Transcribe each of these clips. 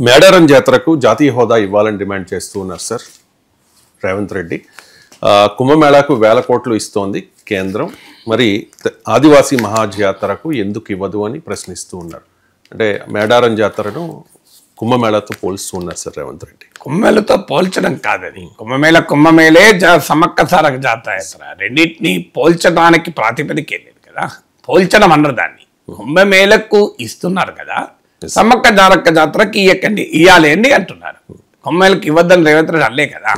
మేడారం జాతరకు జాతీయ హోదా ఇవ్వాలని డిమాండ్ చేస్తూ ఉన్నారు సార్ రేవంత్ రెడ్డి. కుంభమేళాకు 1000 కోట్లు ఇస్తోంది కేంద్రం, మరి ఆదివాసీ మహాజాతరకు ఎందుకు ఇవ్వదు అని ప్రశ్నిస్తూ ఉన్నారు. అంటే మేడారం జాతరను కుంభమేళాతో పోల్స్తూ ఉన్నారు సార్ రేవంత్ రెడ్డి. కుంభమేళతో పోల్చడం కాదని, కుంభమేళే సమ్మక్క సారక జాతర, రెండింటినీ పోల్చడానికి ప్రాతిపదిక లేదు కదా. పోల్చడం అన్నారు దాన్ని. కుంభమేళకు ఇస్తున్నారు కదా, సమ్మక్క సారక్క జాతరకి ఇవ్వాలి అండి అంటున్నారు. కుంభమేళకి ఇవ్వద్దని రేవంత్ రెడ్డి అనలే కదా.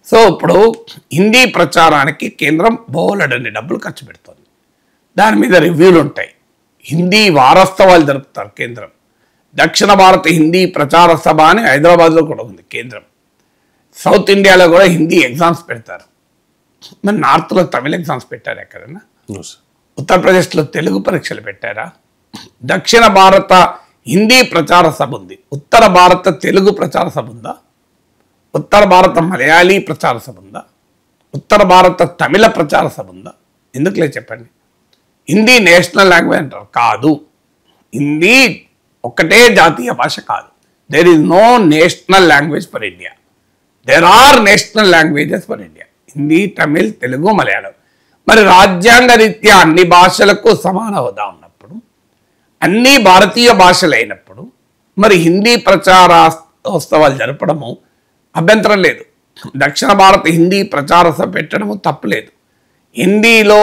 సో ఇప్పుడు హిందీ ప్రచారానికి కేంద్రం బోలెడన్ని డబ్బులు ఖర్చు పెడుతుంది. దాని మీద రివ్యూలు ఉంటాయి. హిందీ వారోత్సవాలు జరుపుతారు కేంద్రం. దక్షిణ భారత హిందీ ప్రచార సభ అని హైదరాబాద్లో కూడా ఉంది కేంద్రం. సౌత్ ఇండియాలో కూడా హిందీ ఎగ్జామ్స్ పెడతారు. మరి నార్త్లో తమిళ ఎగ్జామ్స్ పెట్టారు ఎక్కడన్నా? ఉత్తరప్రదేశ్లో తెలుగు పరీక్షలు పెట్టారా? దక్షిణ భారత హిందీ ప్రచార సభ ఉంది, ఉత్తర భారత తెలుగు ప్రచార సభ ఉందా? ఉత్తర భారత మలయాళీ ప్రచార సభ ఉందా? ఉత్తర భారత తమిళ ప్రచార సభ ఉందా? ఎందుకులే చెప్పండి. హిందీ నేషనల్ లాంగ్వేజ్ అంటారు, కాదు. హిందీ ఒక్కటే జాతీయ భాష కాదు. There is no national language for India. There are national languages for India, Hindi, Tamil, Telugu, Malayalam. మరి రాజ్యాంగ రీత్యా అన్ని భాషలకు సమాన హోదా ఉన్నప్పుడు, అన్ని భారతీయ భాషలు అయినప్పుడు, మరి హిందీ ప్రచారోత్సవాలు జరపడము అభ్యంతరం లేదు. దక్షిణ భారత హిందీ ప్రచార సభ పెట్టడము తప్పులేదు. హిందీలో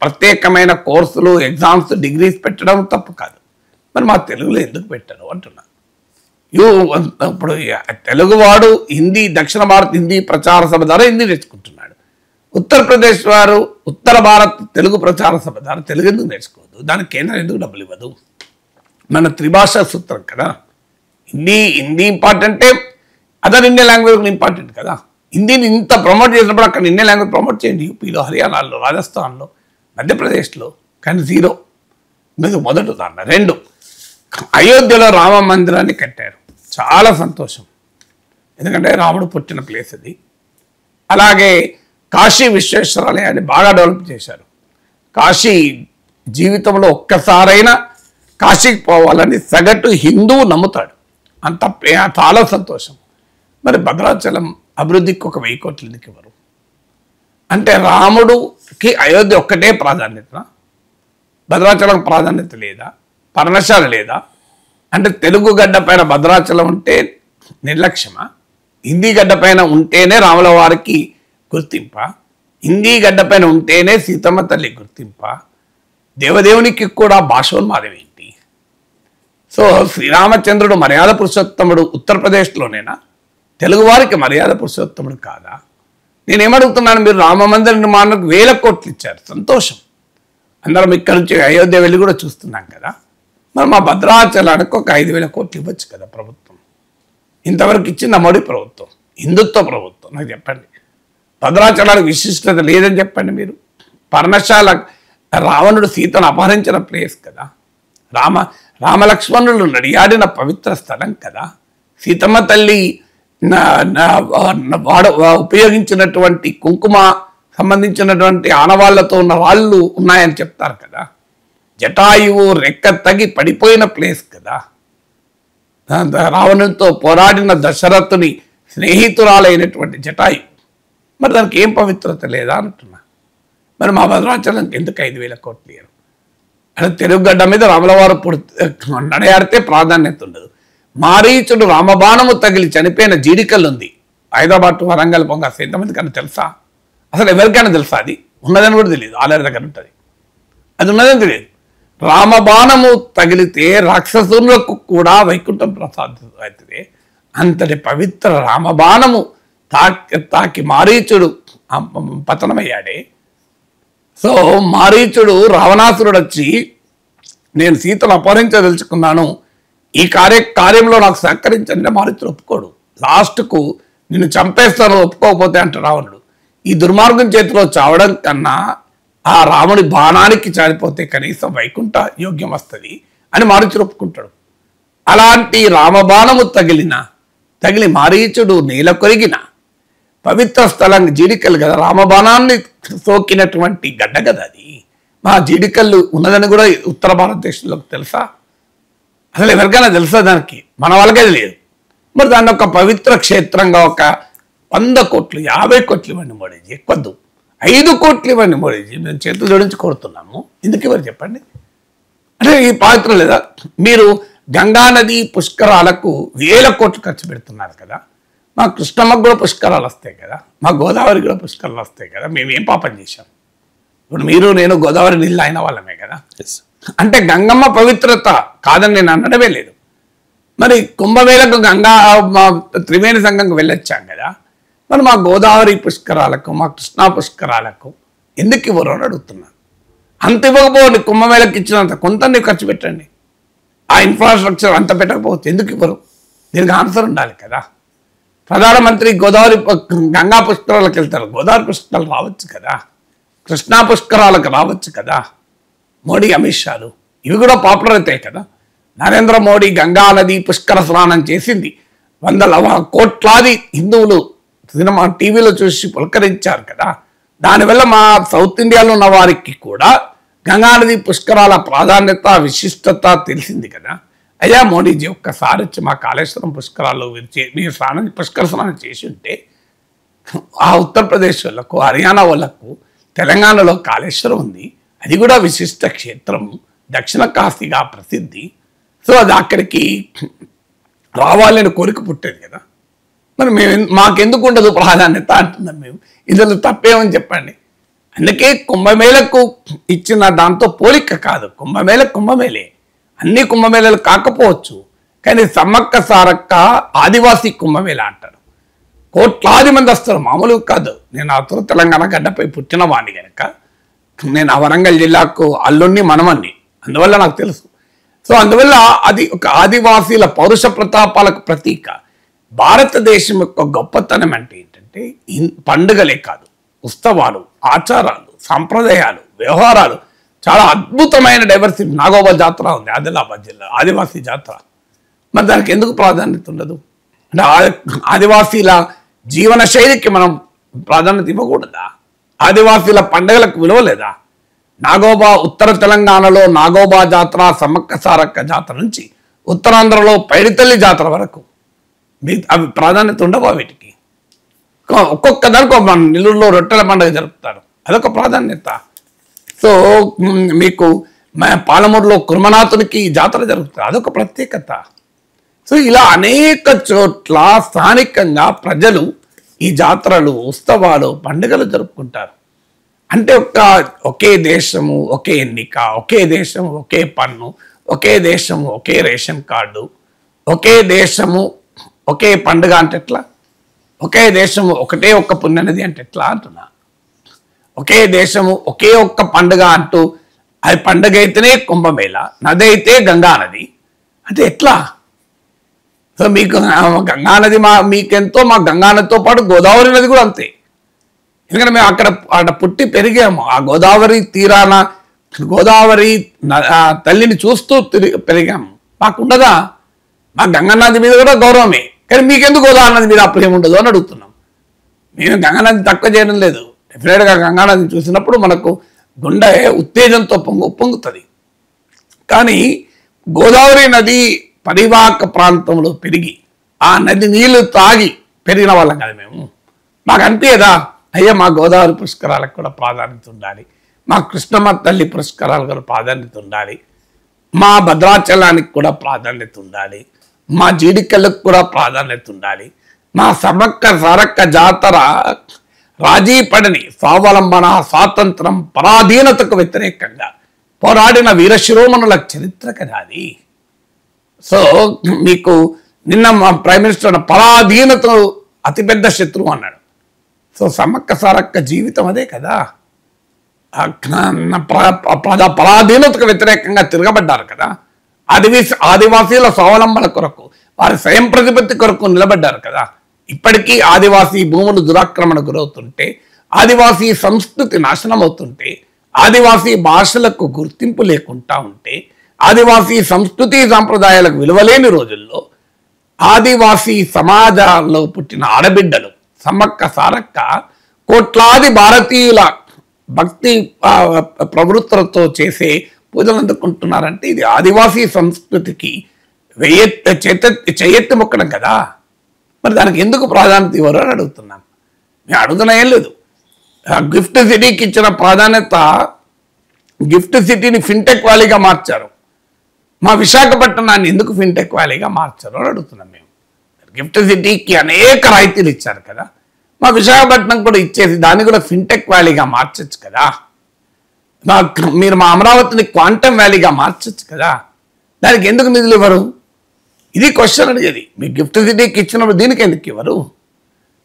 ప్రత్యేకమైన కోర్సులు, ఎగ్జామ్స్, డిగ్రీస్ పెట్టడం తప్పు కాదు. మరి మా తెలుగులో ఎందుకు పెట్టారు అంటున్నా. ఇప్పుడు తెలుగువాడు హిందీ, దక్షిణ భారత హిందీ ప్రచార సభ ద్వారా హిందీ నేర్చుకుంటున్నాడు. ఉత్తరప్రదేశ్ వారు ఉత్తర భారత్ తెలుగు ప్రచార సభ ద్వారా తెలుగు ఎందుకు నేర్చుకోవద్దు? దానికి కేంద్రం ఎందుకు డబ్బులు ఇవ్వదు? మన త్రిభాషా సూత్రం కదా. హిందీ ఇంపార్టెంటే, అదర్ ఇండియన్ లాంగ్వేజ్ ఇంపార్టెంట్ కదా. హిందీని ఇంత ప్రమోట్ చేసినప్పుడు అక్కడ ఇండియన్ లాంగ్వేజ్ ప్రమోట్ చేయండి. యూపీలో, హర్యానాలో, రాజస్థాన్లో, మధ్యప్రదేశ్లో. కానీ జీరో. ఇది మొదటి ఉదాహరణ. 2, అయోధ్యలో రామ మందిరాన్ని కట్టారు. చాలా సంతోషం, ఎందుకంటే రాముడు పుట్టిన ప్లేస్ అది. అలాగే కాశీ విశ్వేశ్వరాలయాన్ని బాగా డెవలప్ చేశారు. కాశీ జీవితంలో ఒక్కసారైనా కాశీకి పోవాలని సగటు హిందువు నమ్ముతాడు. అంత చాలా సంతోషం. మరి భద్రాచలం అభివృద్ధికి ఒక 1000 కోట్లు ఎందుకు ఇవ్వరు? అంటే రాముడుకి అయోధ్య ఒక్కటే ప్రాధాన్యత, భద్రాచలం ప్రాధాన్యత లేదా? పర్ణశాల లేదా? అంటే తెలుగు గడ్డ పైన భద్రాచలం ఉంటే నిర్లక్ష్యమా? హిందీ గడ్డ పైన ఉంటేనే రాముల వారికి గుర్తింప, హిందీ గడ్డ పైన ఉంటేనే సీతమ్మ తల్లి గుర్తింప, దేవదేవునికి కూడా భాషోన్మాదం ఏంటి? సో శ్రీరామచంద్రుడు మర్యాద పురుషోత్తముడు ఉత్తరప్రదేశ్లోనేనా? తెలుగువారికి మర్యాద పురుషోత్తముడు కాదా? నేనేమడుగుతున్నాను, మీరు రామ మందిర నిర్మాణానికి 1000 కోట్లు ఇచ్చారు, సంతోషం. అందరం ఇక్కడ నుంచి అయోధ్య వెళ్ళి కూడా చూస్తున్నాం కదా. మరి మా భద్రాచలానికి ఒక 5000 కోట్లు ఇవ్వచ్చు కదా ప్రభుత్వం. ఇంతవరకు ఇచ్చింది మోడీ ప్రభుత్వం, హిందుత్వ ప్రభుత్వం. నాకు చెప్పండి, భద్రాచలానికి విశిష్టత లేదని చెప్పండి మీరు. పర్ణశాల రావణుడు సీతను అపహరించిన ప్లేస్ కదా. రామలక్ష్మణులు నడియాడిన పవిత్ర స్థలం కదా. సీతమ్మ తల్లి ఉపయోగించినటువంటి కుంకుమ సంబంధించినటువంటి ఆనవాళ్లతో ఉన్న వాళ్ళు ఉన్నాయని చెప్తారు కదా. జటాయువు రెక్క తగి పడిపోయిన ప్లేస్ కదా. రావణునితో పోరాడిన దశరథుని స్నేహితురాలైనటువంటి జటాయు. మరి దానికి ఏం పవిత్రత లేదా అంటున్నా. మరి మా భద్రాచలంకి ఎందుకు 5000 కోట్లు ఇయ్యరు? అంటే తెలుగు గడ్డ మీద రాములవారు నడయాడితే ప్రాధాన్యత ఉండదు. మారీచుడు రామబాణము తగిలి చనిపోయిన జీడికల్లు ఉంది హైదరాబాద్ టు వరంగల్ పొంగ. ఎంతమంది కన్నా తెలుసా? అసలు ఎవరికైనా తెలుసా? అది ఉన్నదని కూడా తెలియదు. ఆలయ దగ్గర ఉంటుంది, అది ఉన్నదని తెలియదు. రామబాణము తగిలితే రాక్షసులకు కూడా వైకుంఠం ప్రసాదిస్తుంది. అంతటి పవిత్ర రామబాణము తాకి మారీచుడు పతనమయ్యాడే. సో మారీచుడు రావణాసురుడు వచ్చి నేను సీతను అపహరించదలుచుకున్నాను, ఈ కార్యంలో నాకు సహకరించండి, మారీచుడు ఒప్పుకోడు. లాస్ట్కు నిన్ను చంపేస్తాను ఒప్పుకోకపోతే అంటే రావణుడు, ఈ దుర్మార్గం చేతిలో చావడం కన్నా ఆ రాముడి బాణానికి చనిపోతే కనీసం వైకుంఠ యోగ్యం వస్తుంది అని మారీచుడు ఒప్పుకుంటాడు. అలాంటి రామబాణము తగిలి మారీచుడు నేల కొరిగిన పవిత్ర స్థలం జీడికల్లు కదా. రామబాణాన్ని సోకినటువంటి గడ్డ కదా అది. మా జీడికల్లు ఉన్నదని కూడా ఉత్తర భారతదేశంలోకి తెలుసా? అసలు ఎవరికైనా తెలుసా దానికి? మన వాళ్ళకే తెలియదు. మరి దాన్ని ఒక పవిత్ర క్షేత్రంగా ఒక 100 కోట్లు 50 కోట్లు ఇవ్వండి మోడీజీ, ఎక్కువద్దు 5 కోట్లు ఇవ్వండి మోడీజీ, మేము చేతులు జోడించి కోరుతున్నాము. ఎందుకు ఇవ్వరు చెప్పండి? అంటే ఈ పాత్ర లేదా? మీరు గంగా నది పుష్కరాలకు 1000 కోట్లు ఖర్చు పెడుతున్నారు కదా, మా కృష్ణమ్మకు కూడా పుష్కరాలు వస్తాయి కదా, మా గోదావరి కూడా పుష్కరాలు వస్తాయి కదా, మేము ఏం పాపం చేశాం? ఇప్పుడు మీరు నేను గోదావరి నీళ్ళు అయిన వాళ్ళమే కదా. అంటే గంగమ్మ పవిత్రత కాదని నేను అనడమే లేదు. మరి కుంభమేళకు గంగా త్రివేణి సంఘంకి వెళ్ళొచ్చాం కదా, మరి మా గోదావరి పుష్కరాలకు మా కృష్ణా పుష్కరాలకు ఎందుకు ఇవ్వరు అని అడుగుతున్నాను. అంత ఇవ్వకపోండి, కుంభమేళకి ఇచ్చినంత కొంత ఖర్చు పెట్టండి. ఆ ఇన్ఫ్రాస్ట్రక్చర్ అంత పెట్టకపోతే ఎందుకు ఇవ్వరు? దీనికి ఆన్సర్ ఉండాలి కదా. ప్రధానమంత్రి గోదావరి గంగా పుష్కరాలకు వెళ్తారు, గోదావరి పుష్కరాలు రావచ్చు కదా, కృష్ణా పుష్కరాలకు రావచ్చు కదా. మోడీ అమిత్ షాలు ఇవి కూడా పాపులర్ అవుతాయి కదా. నరేంద్ర మోడీ గంగా నది పుష్కర స్నానం చేసింది, 100 కోట్లాది హిందువులు సినిమా టీవీలో చూసి పులకరించారు కదా. దానివల్ల మా సౌత్ ఇండియాలో ఉన్న వారికి కూడా గంగానది పుష్కరాల ప్రాధాన్యత విశిష్టత తెలిసింది కదా. అయ్యా మోడీజీ, ఒక్కసారి వచ్చి మా కాళేశ్వరం పుష్కరాల్లో మీరు పుష్కర స్నానం చేసి ఉంటే ఆ ఉత్తరప్రదేశ్ వాళ్ళకు, హర్యానా వాళ్ళకు, తెలంగాణలో కాళేశ్వరం ఉంది, అది కూడా విశిష్ట క్షేత్రం, దక్షిణ కాశీగా ప్రసిద్ధి. సో అది అక్కడికి రావాలని కోరిక పుట్టేది కదా. మరి మాకెందుకు ఉండదు ప్రాధాన్యత అంటున్నాం మేము. ఇందులో తప్పేమని చెప్పండి. అందుకే కుంభమేళకు ఇచ్చిన దాంతో పోలిక కాదు. కుంభమేళే, అన్ని కుంభమేళలు కాకపోవచ్చు, కానీ సమ్మక్క సారక్క ఆదివాసీ కుంభమేళ అంటారు. కోట్లాది మంది వస్తారు, మామూలు కాదు. నేను అతను తెలంగాణ గడ్డపై పుట్టిన వాడిని కనుక నేను ఆ వరంగల్ జిల్లాకు అల్లుణ్ణి మనమన్ని, అందువల్ల నాకు తెలుసు. సో అందువల్ల అది ఒక ఆదివాసీల పౌరుష ప్రతాపాలకు ప్రతీక. భారతదేశం యొక్క గొప్పతనం అంటే ఏంటంటే పండుగలే కాదు, ఉత్సవాలు, ఆచారాలు, సాంప్రదాయాలు, వ్యవహారాలు, చాలా అద్భుతమైన డైవర్సిటీ. నాగోబా జాతర ఉంది ఆదిలాబాద్ జిల్లా, ఆదివాసీ జాతర. మరి దానికి ఎందుకు ప్రాధాన్యత ఉండదు? అంటే ఆదివాసీల జీవన శైలికి మనం ప్రాధాన్యత ఇవ్వకూడదా? ఆదివాసీల పండుగలకు విలువ లేదా? నాగోబా ఉత్తర తెలంగాణలో నాగోబా జాతర, సమ్మక్క సారక్క జాతర నుంచి ఉత్తరాంధ్రలో పైడితల్లి జాతర వరకు అవి ప్రాధాన్యత ఉండవా? వీటికి ఒక్కొక్క దానికి ఒక నెల్లూరులో రొట్టెల పండుగ జరుపుతారు, అదొక ప్రాధాన్యత. సో మీకు పాలమూరులో కుర్మనాథునికి జాతర జరుగుతుంది, అదొక ప్రత్యేకత. సో ఇలా అనేక చోట్ల స్థానికంగా ప్రజలు ఈ జాతరలు, ఉత్సవాలు, పండుగలు జరుపుకుంటారు. అంటే ఒకే దేశము ఒకే ఎన్నిక, ఒకే దేశము ఒకే పన్ను, ఒకే దేశము ఒకే రేషన్ కార్డు, ఒకే దేశము ఒకే పండుగ అంటే ఎట్లా? ఒకే దేశము ఒకటే ఒక్క పుణ్యనది అంటే ఎట్లా అంటున్నా? ఒకే దేశము ఒకే ఒక్క పండుగ అంటూ అది పండుగ అయితేనే కుంభమేళ, నది అయితే గంగా నది అంటే ఎట్లా? సో మీకు గంగా నది మీకెంతో, మా గంగా నదితో పాటు గోదావరి నది కూడా అంతే. ఎందుకంటే మేము అక్కడ పుట్టి పెరిగాము, ఆ గోదావరి తీరాన గోదావరి తల్లిని చూస్తూ పెరిగాము. మాకుండదా? మా గంగానది మీద కూడా గౌరవమే, కానీ మీకెందుకు గోదావరి నది మీద అప్పుడు ఏముండదు అని అడుగుతున్నాం. మేము గంగానది తక్కువ చేయడం లేదు. డెఫినెట్గా గంగానది చూసినప్పుడు మనకు గుండె ఉత్తేజంతో పొంగుతుంది. కానీ గోదావరి నది పరివాహక ప్రాంతంలో పెరిగి ఆ నది నీళ్లు తాగి పెరిగిన వాళ్ళం కదా మేము. మాకు అనిపించదా అయ్యా మా గోదావరి పుష్కరాలకు కూడా ప్రాధాన్యత ఉండాలి, మా కృష్ణమ్మ తల్లి పుష్కరాలకు కూడా ప్రాధాన్యత ఉండాలి, మా భద్రాచలానికి కూడా ప్రాధాన్యత ఉండాలి, మా జీడికల్లకు కూడా ప్రాధాన్యత ఉండాలి, మా సమ్మక్క సారక్క జాతర రాజీ పడని స్వావలంబన, స్వాతంత్రం, పరాధీనతకు వ్యతిరేకంగా పోరాడిన వీరశిరోమణుల చరిత్ర కదా అది. సో మీకు నిన్న మా ప్రైమ్ మినిస్టర్ పరాధీనత అతిపెద్ద శత్రువు అన్నాడు. సో సమ్మక్క సారక్క జీవితం అదే కదా. పరాధీనతకు వ్యతిరేకంగా తిరగబడ్డారు కదా. ఆదివాసీల స్వావలంబన కొరకు, వారి స్వయం ప్రతిపత్తి కొరకు నిలబడ్డారు కదా. ఇప్పటికీ ఆదివాసీ భూములు దురాక్రమణ గురవుతుంటే, ఆదివాసీ సంస్కృతి నాశనం అవుతుంటే, ఆదివాసీ భాషలకు గుర్తింపు లేకుండా ఉంటే, ఆదివాసీ సంస్కృతి సాంప్రదాయాలకు విలువలేని రోజుల్లో ఆదివాసీ సమాజాల్లో పుట్టిన ఆడబిడ్డలు సమ్మక్క సారక్క కోట్లాది భారతీయుల భక్తి ప్రవృత్తులతో చేసే పూజలు అందుకుంటున్నారంటే ఇది ఆదివాసీ సంస్కృతికి చెయ్యెత్తి మొక్కడం కదా. మరి దానికి ఎందుకు ప్రాధాన్యత ఇవ్వరు అని అడుగుతున్నాను. నేను అడుగుతున్నా ఏం లేదు. గిఫ్ట్ సిటీకి ఇచ్చిన ప్రాధాన్యత, గిఫ్ట్ సిటీని ఫిన్టెక్ వ్యాలీగా మార్చారు. మా విశాఖపట్నాన్ని ఎందుకు ఫిన్టెక్ వ్యాలీగా మార్చారు అని అడుగుతున్నాం మేము. గిఫ్ట్ సిటీకి అనేక రాయితీలు ఇచ్చారు కదా, మా విశాఖపట్నం కూడా ఇచ్చేసి దాన్ని కూడా ఫిన్టెక్ వ్యాలీగా మార్చచ్చు కదా. మీరు మా అమరావతిని క్వాంటమ్ వ్యాలీగా మార్చచ్చు కదా. దానికి ఎందుకు నిధులు ఇవ్వరు? ఇది క్వశ్చన్ అడిగేది. మీకు గిఫ్ట్ సిటీకి ఇచ్చినప్పుడు దీనికి ఎందుకు ఇవ్వరు?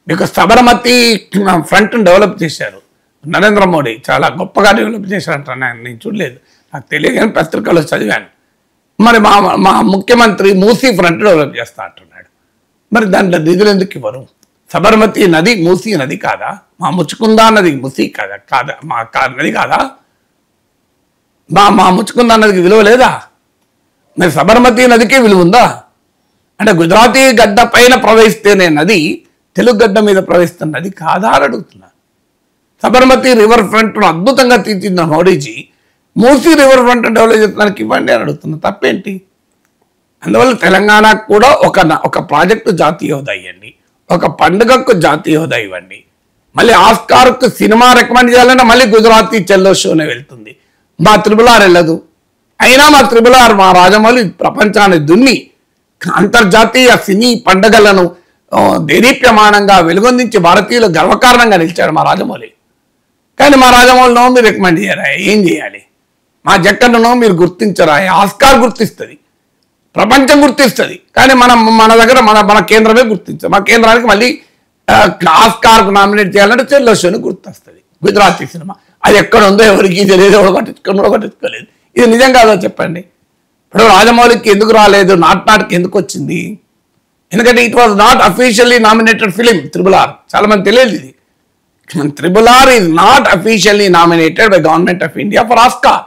మీకు సబర్మతి ఫ్రంట్ని డెవలప్ చేశారు నరేంద్ర మోడీ, చాలా గొప్పగా డెవలప్ చేశారంట. నేను చూడలేదు, నాకు తెలియదు కానీ పత్రికలో చదివాను. మరి మా ముఖ్యమంత్రి మూసీ ఫ్రంట్ డెవలప్ చేస్తా అంటున్నాడు. మరి దాంట్లో నిధులు ఎందుకు ఇవ్వరు? సబర్మతి నది మూసీ నది కాదా? మా ముచ్చుకుందా నది మూసీ కాదా? మా నది కాదా? మా ముచ్చుకుందా నదికి విలువ లేదా? మరి సబర్మతి నదికి విలువ ఉందా? అంటే గుజరాతీ గడ్డ పైన ప్రవహిస్తేనే నది తెలుగు గడ్డ మీద ప్రవహిస్తున్న నది కాదా అని అడుగుతున్నా. సబర్మతి రివర్ ఫ్రంట్ను అద్భుతంగా తీర్చిదిద్దిన Modiji Musi river front develop చేయడానికి ఇవ్వండి అని అడుగుతున్నా. తప్పేంటి? అందువల్ల తెలంగాణకు కూడా ఒక ప్రాజెక్టు జాతీయ హోదా ఇవ్వండి, ఒక పండుగకు జాతీయ హోదా ఇవ్వండి. మళ్ళీ ఆస్కార్కు సినిమా రికమెండ్ చేయాలంటే మళ్ళీ గుజరాతీ చెల్లో షోనే వెళ్తుంది, మా త్రిబులార్ వెళ్ళదు. అయినా మా త్రిబులార్, మా రాజమౌళి ప్రపంచాన్ని దున్ని అంతర్జాతీయ సినీ పండుగలను దేదీప్యమానంగా వెలుగొందించి భారతీయులు గర్వకారణంగా నిలిచాడు మా రాజమౌళి. కానీ మా రాజమౌళినో మీరు రికమెండ్ చేయరా? ఏం చేయాలి? మా జక్కన్ననో మీరు గుర్తించరా? ఆస్కార్ గుర్తిస్తుంది, ప్రపంచం గుర్తిస్తుంది, కానీ మన దగ్గర మన కేంద్రమే గుర్తించదు. మా కేంద్రానికి మళ్ళీ ఆస్కార్కు నామినేట్ చేయాలంటే చెల్లో షోని గుర్తొస్తుంది. గుజరాతీ సినిమా అది ఎక్కడ ఉందో ఎవరికి తెలియదు, ఎవరు పట్టించుకోలేదు. ఇది నిజం కాదో చెప్పండి. ఇప్పుడు రాజమౌళికి ఎందుకు రాలేదు, నాట్కి ఎందుకు వచ్చింది? ఎందుకంటే it was not officially nominated film త్రిబులార్. చాలా మంది తెలియదు ఇది. త్రిబులార్ is not officially nominated by government of India for Oscar.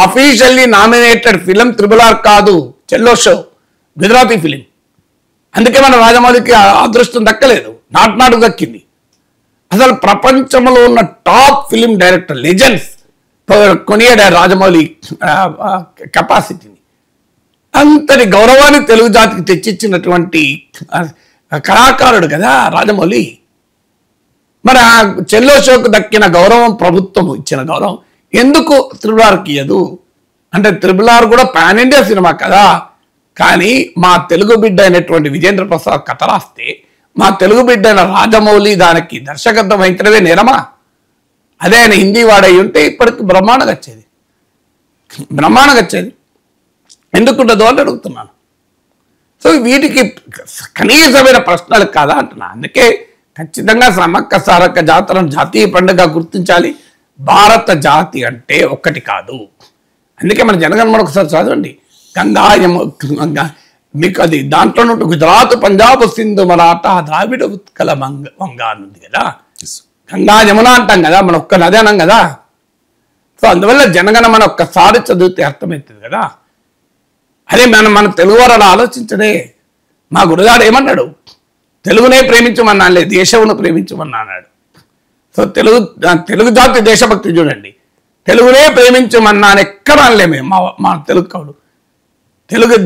Officially nominated film త్రిబులార్ కాదు, చెల్లో షో, గుజరాతీ ఫిలిం. అందుకే మన రాజమౌళికి అదృష్టం దక్కలేదు, నాటు దక్కింది. అసలు ప్రపంచంలో ఉన్న టాప్ ఫిలిం డైరెక్టర్ లెజెండ్స్ కొనియాడారు రాజమౌళి కెపాసిటీని. అంతటి గౌరవాన్ని తెలుగు జాతికి తెచ్చిచ్చినటువంటి కళాకారుడు కదా రాజమౌళి. మరి ఆ చెల్లో షోకు దక్కిన గౌరవం, ప్రభుత్వం ఇచ్చిన గౌరవం ఎందుకు త్రిబులార్కి ఇయ్యదు? అంటే త్రిబులార్ కూడా పాన్ ఇండియా సినిమా కదా. కానీ మా తెలుగు బిడ్డ అయినటువంటి విజేంద్ర ప్రసాద్ కథ రాస్తే, మా తెలుగు బిడ్డ అయిన రాజమౌళి దానికి దర్శకత్వం వహించడమే నేరమా? అదే ఆయన హిందీ వాడై ఉంటే ఇప్పటికి బ్రహ్మాండంగా వచ్చేది. ఎందుకుంటుందో అని అడుగుతున్నాను. సో వీటికి కనీసమైన ప్రశ్నలు కాదా అంటున్నా. అందుకే ఖచ్చితంగా సమ్మక్క సారక్క జాతరను జాతీయ పండుగ గుర్తించాలి. భారత జాతి అంటే ఒక్కటి కాదు. అందుకే మన జనగణమన ఒకసారి చదవండి. మీకు అది దాంట్లో నుండి గుజరాత్, పంజాబ్, సింధు, మరాఠా, ద్రావిడ, ఉత్కల, వంగ ఉంది కదా. గంగా యమున అంటాం కదా, మన ఒక్క నది అనం కదా. సో అందువల్ల జనగణమన ఒక్కసారి చదివితే అర్థమవుతుంది కదా. అదే మన తెలుగువారు అలా ఆలోచించడే. మా గురుగారు ఏమన్నాడు? తెలుగునే ప్రేమించమన్నానులే, దేశమును ప్రేమించమన్నా అన్నాడు. సో తెలుగు జాతి దేశభక్తి చూడండి. తెలుగునే ప్రేమించమన్నాను ఎక్కడ అనలే మేము, మా తెలుగు కవులు. తెలుగు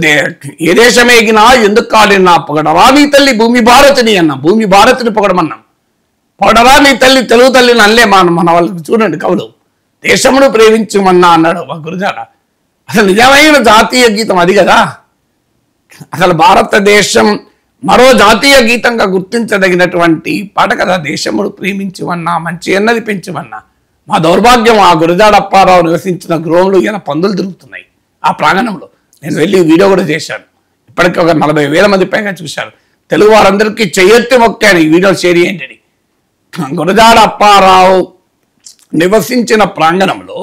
ఏ దేశమేగినా ఎందుకు కాడినా పొగడరా నీ తల్లి భూమి భారతిని అన్నాం. భూమి భారతిని పొగడమన్నాం. పొగడరా నీ తల్లి తెలుగు తల్లిని అనలే మన వాళ్ళకి. చూడండి కవులు, దేశమును ప్రేమించమన్నా అన్నాడు మా గురుజాడ. అసలు నిజమైన జాతీయ గీతం అది కదా. అసలు భారతదేశం మరో జాతీయ గీతంగా గుర్తించదగినటువంటి పాట కదా. దేశమును ప్రేమించమన్నా, మంచి అన్నది పెంచమన్నా. మా దౌర్భాగ్యం, ఆ గురజాడ అప్పారావు నివసించిన గృహంలో ఇలా పందులు తిరుగుతున్నాయి ఆ ప్రాంగణంలో. నేను వెళ్ళి వీడియో కూడా చేశాను. ఇప్పటికీ ఒక 40,000 మంది పైగా చూశారు. తెలుగు వారందరికీ చెయ్యెత్తి మొక్కాను ఈ వీడియో షేర్ చేయండి. గురజాడ అప్పారావు నివసించిన ప్రాంగణంలో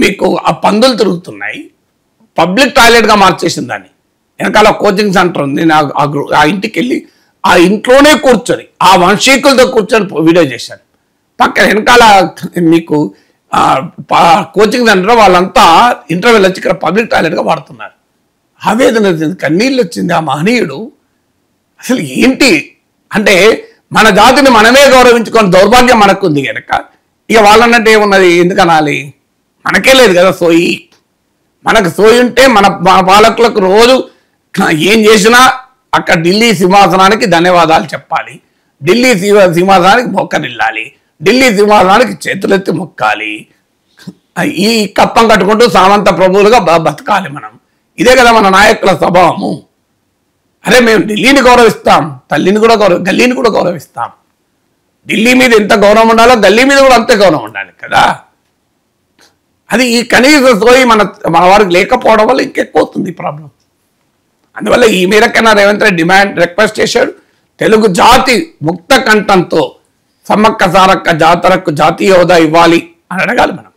మీకు ఆ పందులు తిరుగుతున్నాయి. పబ్లిక్ టాయిలెట్గా మార్చేసింది దాన్ని. వెనకాల కోచింగ్ సెంటర్ ఉంది. ఆ ఇంటికి వెళ్ళి ఆ ఇంట్లోనే కూర్చొని ఆ వంశీకులతో కూర్చొని వీడియో చేశాను. పక్కన వెనకాల మీకు కోచింగ్ సెంటర్ వాళ్ళంతా ఇంటర్వ్యూలు వచ్చి ఇక్కడ పబ్లిక్ టాయిలెట్గా వాడుతున్నారు. ఆవేదన వచ్చింది, కన్నీళ్ళు వచ్చింది. ఆ మహనీయుడు అసలు ఏంటి అంటే, మన జాతిని మనమే గౌరవించుకొని దౌర్భాగ్యం మనకుంది కనుక ఇక వాళ్ళన్నట్టు ఏమున్నది, ఎందుకు అనాలి? మనకే లేదు కదా సోయి. మనకు సోయి ఉంటే మన పాలకులకు రోజు ఏం చేసినా అక్కడ ఢిల్లీ సింహాసనానికి ధన్యవాదాలు చెప్పాలి, ఢిల్లీ సింహాసనానికి మొక్కనిల్లాలి, ఢిల్లీ సింహాసనానికి చేతులెత్తి మొక్కాలి, ఈ కప్పం కట్టుకుంటూ సామంత ప్రభువులుగా బతకాలి మనం. ఇదే కదా మన నాయకుల స్వభావము. అరే మేము ఢిల్లీని గౌరవిస్తాం, తల్లిని కూడా గల్లీని కూడా గౌరవిస్తాం. ఢిల్లీ మీద ఎంత గౌరవం ఉండాలో గల్లీ మీద కూడా అంతే గౌరవం ఉండాలి కదా. అది ఈ కనీస సోయి మన వారికి లేకపోవడం వల్ల ఇంకెక్కువ అవుతుంది ఈ ప్రాబ్లం. అందువల్ల ఈ మేరకైనా రేవంత్ రెడ్డి రిక్వెస్ట్ చేశాడు, తెలుగు జాతి ముక్త కంఠంతో సమ్మక్క సారక్క జాతరకు జాతీయ హోదా ఇవ్వాలి అని అడగాలి మనం.